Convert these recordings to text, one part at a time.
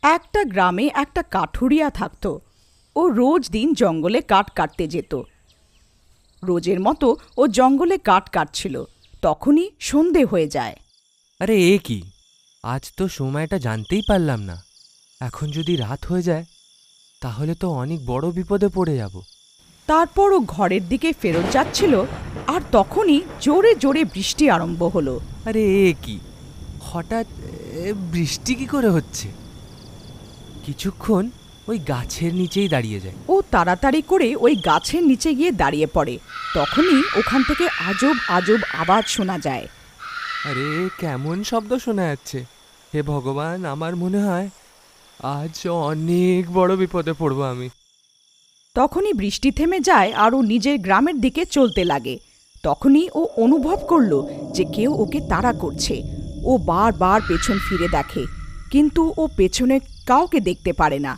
একটা গ্রামে একটা কাঠুরিয়া থাকত। ও রোজ দিন জঙ্গলে কাঠ কাটতে যেত। রোজের মতো ও জঙ্গলে কাঠ কাটছিল, তখনই সন্ধে হয়ে যায়। আরে এ কি, আজ তো সময়টা জানতেই পারলাম না। এখন যদি রাত হয়ে যায় তাহলে তো অনেক বড় বিপদে পড়ে যাব। তারপর ও ঘরের দিকে ফেরত যাচ্ছিল, আর তখনই জোরে জোরে বৃষ্টি আরম্ভ হলো। আরে এ কি, হঠাৎ বৃষ্টি কি করে হচ্ছে? কিছুক্ষণ ওই গাছের নিচেই দাঁড়িয়ে যায়। ও তাড়াতাড়ি করে ওই গাছের নিচে গিয়ে দাঁড়িয়ে পড়ে। তখনই ওখান থেকে আজব আজব আওয়াজ শোনা যায়। আরে কেমন শব্দ শোনা যাচ্ছে! হে ভগবান, আমার মনে হয় আজ অনেক বড় বিপদে পড়বো আমি। তখনই বৃষ্টি থেমে যায় আর ও নিজের গ্রামের দিকে চলতে লাগে। তখনই ও অনুভব করলো যে কেউ ওকে তাড়া করছে। ও বারবার পেছন ফিরে দেখে, কিন্তু ও পেছনে কাউকে দেখতে পারে না।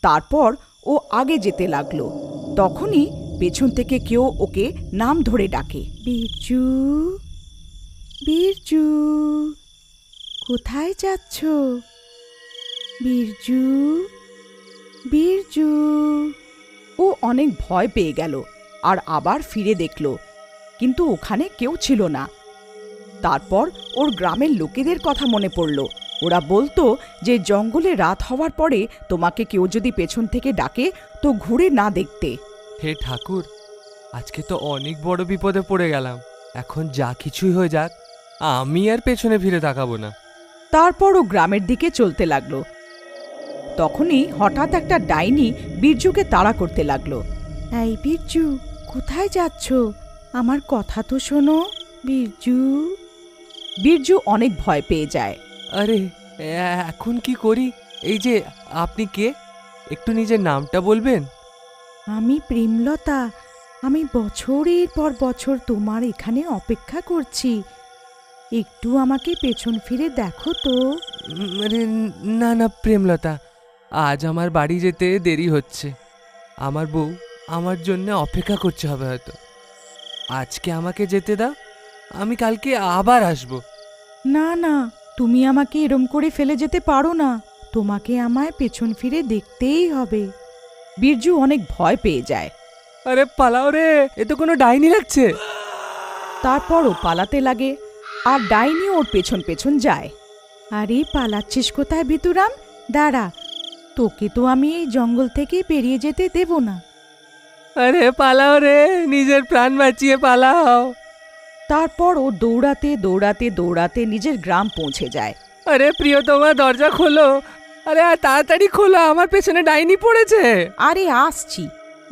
তারপর ও আগে যেতে লাগলো। তখনই পেছন থেকে কেউ ওকে নাম ধরে ডাকে, বিরজু, বিরজু, কোথায় যাচ্ছ? বিরজু, বিরজু। ও অনেক ভয় পেয়ে গেল আর আবার ফিরে দেখল, কিন্তু ওখানে কেউ ছিল না। তারপর ওর গ্রামের লোকেদের কথা মনে পড়ল। ওরা বলতো যে জঙ্গলে রাত হওয়ার পরে তোমাকে কেউ যদি পেছন থেকে ডাকে তো ঘুরে না দেখতে। হে ঠাকুর, আজকে তো অনেক বড় বিপদে পড়ে গেলাম। এখন যা কিছুই হয়ে যাক, আমি আর পেছনে ফিরে তাকাবো না। তারপর ও গ্রামের দিকে চলতে লাগলো। তখনই হঠাৎ একটা ডাইনি বীরজুকে তাড়া করতে লাগলো। এই বীরজু, কোথায় যাচ্ছ? আমার কথা তো শোনো, বীরজু। বীরজু অনেক ভয় পেয়ে যায়। আরে এখন কি করি? এই যে, আপনি কে? একটু নিজের নামটা বলবেন? আমি প্রেমলতা। আমি বছরের পর বছর তোমার এখানে অপেক্ষা করছি। একটু আমাকে পেছন ফিরে দেখো তো। আরে না না প্রেমলতা, আজ আমার বাড়ি যেতে দেরি হচ্ছে। আমার বউ আমার জন্য অপেক্ষা করছে হবে হয়তো। আজকে আমাকে যেতে দাও, আমি কালকে আবার আসবো। না না, তুমি আমাকে এরম করে ফেলে যেতে পারো না। তোমাকে আমায় পেছন ফিরে দেখতেই হবে। বীরজু অনেক ভয় পেয়ে যায়। আরে পালাও রে, এ তো কোনো ডাইনি লাগছে। তারপর ও পালাতে লাগে, আর ডাইনি ওর পেছন পেছন যায়। আরে পালাচ্ছিস কোথায় ভিতুরাম? দাঁড়া, তোকে তো আমি এই জঙ্গল থেকে বেরিয়ে যেতে দেব না। আরে পালাও রে, নিজের প্রাণ বাঁচিয়ে পালাও। তারপর ও দৌড়াতে দৌড়াতে দৌড়াতে নিজের গ্রাম পৌঁছে যায়। আরে প্রিয়তমা, দরজা খোলো। আরে আর তাড়াতাড়ি খোলো, আমার পেছনে ডাইনি পড়েছে। আরে আসছি,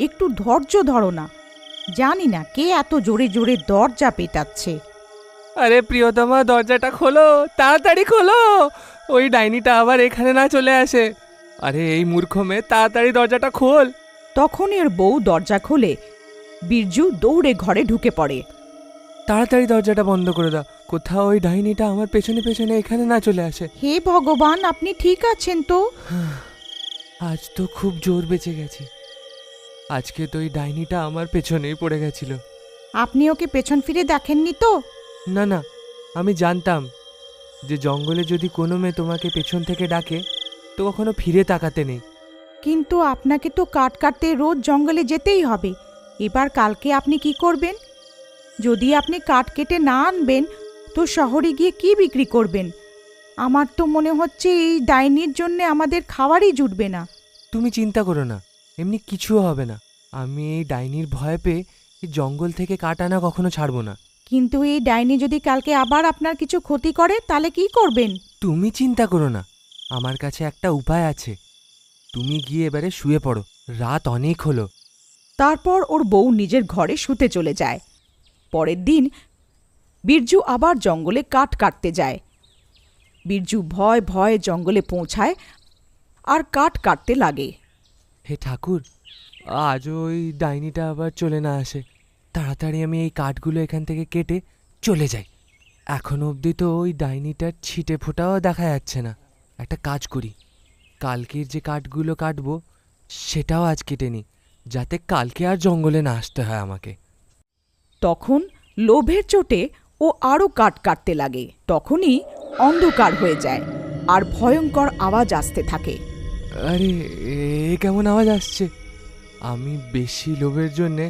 একটু ধৈর্য ধরো না। জানি না কে এত জোরে জোরে দরজা পেটাচ্ছে। আরে প্রিয়তমা, দরজাটা খোলো, তাড়াতাড়ি খোলো। ওই ডাইনিটা আবার এখানে না চলে আসে। আরে এই মূর্খ মেয়ে, তাড়াতাড়ি দরজাটা খোল। তখন এর বউ দরজা খোলে। বীরজু দৌড়ে ঘরে ঢুকে পড়ে। তাড়াতাড়ি দরজাটা বন্ধ করে দাও, কোথাও ওই ডাইনিটা আমার পেছনে পেছনে এখানে না চলে আসে। হে ভগবান, আপনি ঠিক আছেন তো? আজ তো খুব জোর বেঁচে গেছি। আজকে তো ওই ডাইনিটা আমার পেছনেই পড়ে গেছিল। আপনি ওকে পেছন ফিরে দেখেননি তো? না না, আমি জানতাম যে জঙ্গলে যদি কোনো মেয়ে তোমাকে পেছন থেকে ডাকে তো কখনো ফিরে তাকাতে নেই। কিন্তু আপনাকে তো কাঠ কাটতে রোজ জঙ্গলে যেতেই হবে। এবার কালকে আপনি কি করবেন? যদি আপনি কাঠ কেটে না আনবেন তো শহরে গিয়ে কি বিক্রি করবেন? আমার তো মনে হচ্ছে এই ডাইনির জন্য আমাদের খাবারই জুটবে না। তুমি চিন্তা করো না, এমনি কিছু হবে না। আমি এই ডাইনির ভয় পেয়ে এই জঙ্গল থেকে কাঠ আনা কখনো ছাড়বো না। কিন্তু এই ডাইনি যদি কালকে আবার আপনার কিছু ক্ষতি করে তাহলে কি করবেন? তুমি চিন্তা করো না, আমার কাছে একটা উপায় আছে। তুমি গিয়ে এবারে শুয়ে পড়ো, রাত অনেক হলো। তারপর ওর বউ নিজের ঘরে শুতে চলে যায়। পরের দিন বীরজু আবার জঙ্গলে কাঠ কাটতে যায়। বীরজু ভয় ভয়ে জঙ্গলে পৌঁছায় আর কাঠ কাটতে লাগে। হে ঠাকুর, আজ ওই ডাইনিটা আবার চলে না আসে। তাড়াতাড়ি আমি এই কাঠগুলো এখান থেকে কেটে চলে যাই। এখনো অবধি তো ওই ডাইনিটার ছিটে ফোটাও দেখা যাচ্ছে না। একটা কাজ করি, কালকের যে কাঠগুলো কাটবো সেটাও আজ কেটে নিই, যাতে কালকে আর জঙ্গলে না আসতে হয় আমাকে। তখন লোভের চোটে ও আরও কাঠ কাটতে লাগে। তখনই অন্ধকার হয়ে যায়। আর ভয়ঙ্কর আওয়াজ আসতে থাকে। আরে এ কেমন আওয়াজ আসছে? আমি বেশি লোভের জন্যে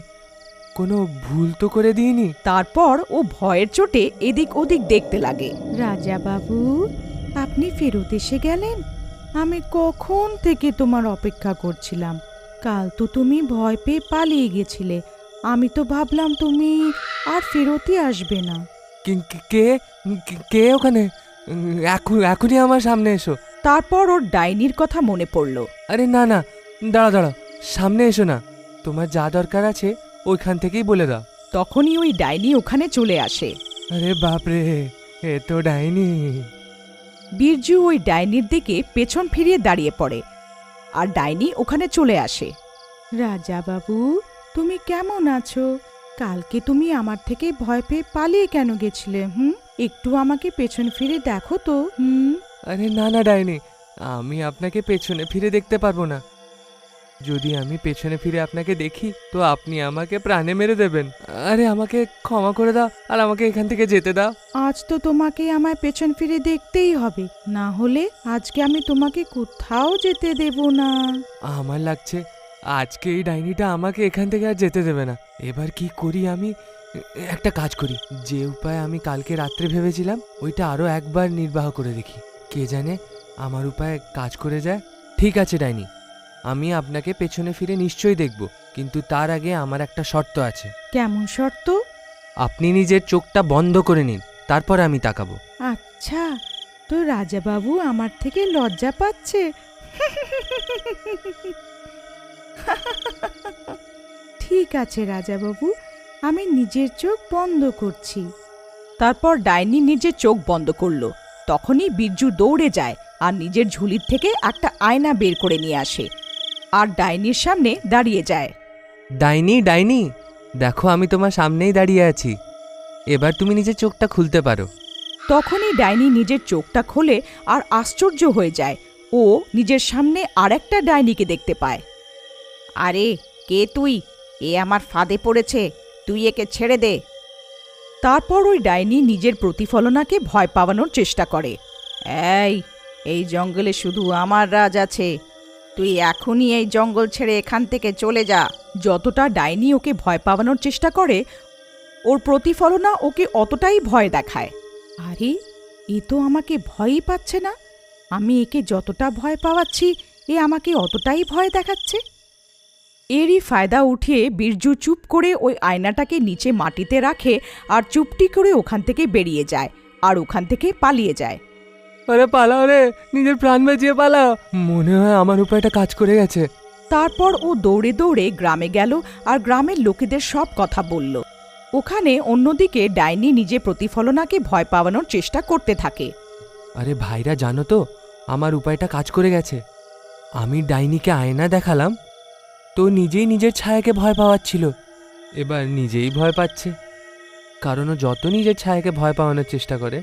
কোনো ভুল তো করে দিইনি। তারপর ও ভয়ের চোটে এদিক ওদিক দেখতে লাগে। রাজা বাবু, আপনি ফেরত এসে গেলেন? আমি কখন থেকে তোমার অপেক্ষা করছিলাম। কাল তো তুমি ভয় পেয়ে পালিয়ে গেছিলে। আমি তো ভাবলাম তুমি আর ফেরতই আসবে না। কে কে ওখানে? এখনই আমার সামনে এসো। তারপর ওর ডাইনির কথা মনে পড়ল। আরে না না, দাঁড়াও, সামনে এসো না। তোমার যা দরকার আছে ওইখান থেকেই বলে দাও। তখনই ওই ডাইনি ওখানে চলে আসে। আরে বাপরে, এ তো ডাইনি। বীরজু ওই ডাইনির দিকে পেছন ফিরিয়ে দাঁড়িয়ে পড়ে, আর ডাইনি ওখানে চলে আসে। রাজা বাবু, তুমি কেমন আছো? কালকে তুমি আমার থেকে ভয় পেয়ে পালিয়ে কেন গেছিলে? একটু আমাকে পেছন ফিরে দেখো তো। আরে না না ডাইনি, আমি আপনাকে পেছনে ফিরে দেখতে পারবো না। যদি আমি পেছনে ফিরে আপনাকে দেখি তো আপনি আমাকে প্রাণে মেরে দেবেন। আরে আমাকে ক্ষমা করে দাও আর আমাকে এখান থেকে যেতে দাও। আজ তো তোমাকে আমায় পেছন ফিরে দেখতেই হবে, না হলে আজকে আমি তোমাকে কোথাও যেতে দেব না। আমার লাগছে আজকে এই ডাইনিটা আমাকে এখান থেকে আর যেতে দেবে না। এবার কি করি আমি? একটা কাজ করি, যে উপায় আমি কালকে রাত্রে ভেবেছিলাম ওইটা আরো একবার নির্বাহ করে দেখি। কে জানে আমার উপায় কাজ করে যায়। ঠিক আছে ডাইনি, আমি আপনাকে পেছনে ফিরে নিশ্চয়ই দেখব, কিন্তু তার আগে আমার একটা শর্ত আছে। কেমন শর্ত? আপনি নিজের চোখটা বন্ধ করে নিন, তারপর আমি তাকাবো। আচ্ছা, তো রাজাবাবু আমার থেকে লজ্জা পাচ্ছে। ঠিক আছে রাজাবাবু, আমি নিজের চোখ বন্ধ করছি। তারপর ডাইনি নিজের চোখ বন্ধ করলো। তখনই বীরজু দৌড়ে যায় আর নিজের ঝুলির থেকে একটা আয়না বের করে নিয়ে আসে আর ডাইনির সামনে দাঁড়িয়ে যায়। ডাইনি ডাইনি, দেখো আমি তোমার সামনেই দাঁড়িয়ে আছি, এবার তুমি নিজের চোখটা খুলতে পারো। তখনই ডাইনি নিজের চোখটা খোলে আর আশ্চর্য হয়ে যায়। ও নিজের সামনে আরেকটা ডাইনিকে দেখতে পায়। আরে কে তুই? এ আমার ফাঁদে পড়েছে, তুই একে ছেড়ে দে। তারপর ওই ডাইনি নিজের প্রতিফলনাকে ভয় পাওয়ানোর চেষ্টা করে। এই জঙ্গলে শুধু আমার রাজ আছে, তুই এখনই এই জঙ্গল ছেড়ে এখান থেকে চলে যা। যতটা ডাইনি ওকে ভয় পাওয়ানোর চেষ্টা করে, ওর প্রতিফলনা ওকে অতটাই ভয় দেখায়। আরে এ তো আমাকে ভয়ই পাচ্ছে না, আমি একে যতটা ভয় পাওয়াচ্ছি এ আমাকে অতটাই ভয় দেখাচ্ছে। এরই ফায়দা উঠিয়ে বীরজু চুপ করে ওই আয়নাটাকে নিচে মাটিতে রাখে আর চুপটি করে ওখান থেকে বেরিয়ে যায় আর ওখান থেকে পালিয়ে যায়। আরে পালাও রে, নিজের প্রাণ বাঁচিয়ে পালাও। মনে হয় আমার উপায়টা কাজ করে গেছে। তারপর ও দৌড়ে দৌড়ে গ্রামে গেল আর গ্রামের লোকেদের সব কথা বলল। ওখানে অন্যদিকে ডাইনি নিজে প্রতিফলনাকে ভয় পাওয়ানোর চেষ্টা করতে থাকে। আরে ভাইরা, জানো তো আমার উপায়টা কাজ করে গেছে। আমি ডাইনিকে আয়না দেখালাম, তো নিজেই নিজের ছায়াকে ভয় পাওয়াচ্ছিল। এবার নিজেই ভয় পাচ্ছে, কারণ ও যত নিজের ছায়াকে ভয় পাওয়ানোর চেষ্টা করে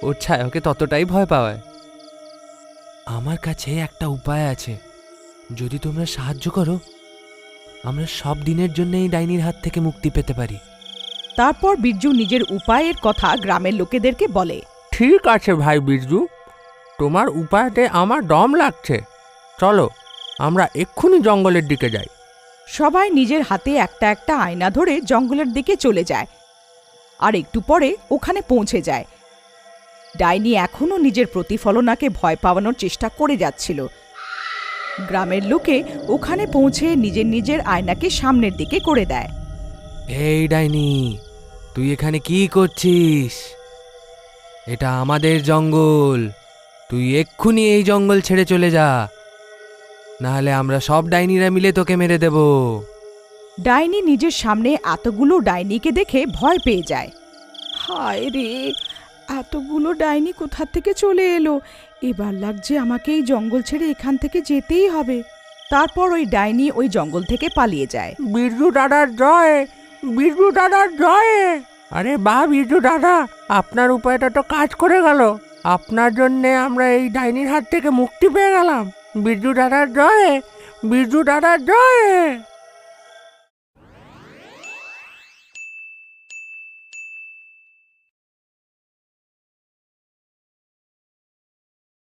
ওর ছায়া ওকে ততটাই ভয় পাওয়ায়। আমার কাছে একটা উপায় আছে, যদি তোমরা সাহায্য করো আমরা সব দিনের জন্য এই ডাইনির হাত থেকে মুক্তি পেতে পারি। তারপর বীরজু নিজের উপায়ের কথা গ্রামের লোকেদেরকে বলে। ঠিক আছে ভাই বীরজু, তোমার উপায়তে আমার দম লাগছে। চলো আমরা এক্ষুনি জঙ্গলের দিকে যাই। সবাই নিজের হাতে একটা একটা আয়না ধরে জঙ্গলের দিকে চলে যায় আর একটু পরে ওখানে পৌঁছে যায়। ডাইনি এখনও নিজের প্রতিফলনাকে ভয় পাওয়ানোর চেষ্টা করে যাচ্ছিল। গ্রামের লোকে ওখানে পৌঁছে নিজের নিজের আয়নাকে সামনের দিকে করে দেয়। এই ডাইনি, তুই এখানে কি করছিস? এটা আমাদের জঙ্গল, তুই এক্ষুনি এই জঙ্গল ছেড়ে চলে যা, নাহলে আমরা সব ডাইনিরা মিলে তোকে মেরে দেব। ডাইনি নিজের সামনে এতগুলো ডাইনিকে দেখে ভয় পেয়ে যায়। হায় রে, এতগুলো ডাইনি কোথা থেকে চলে এলো? এবার লাগছে আমাকে এই জঙ্গল ছেড়ে এখান থেকে যেতেই হবে। তারপর ওই ডাইনি ওই জঙ্গল থেকে পালিয়ে যায়। বীরজু দাদার জয়, বীরজু দাদার জয়। আরে বাহ বীরজু দাদা, আপনার উপায়টা তো কাজ করে গেল। আপনার জন্যে আমরা এই ডাইনির হাত থেকে মুক্তি পেয়ে গেলাম। বীরজু দাদার জয়, বীরজু দাদার জয়।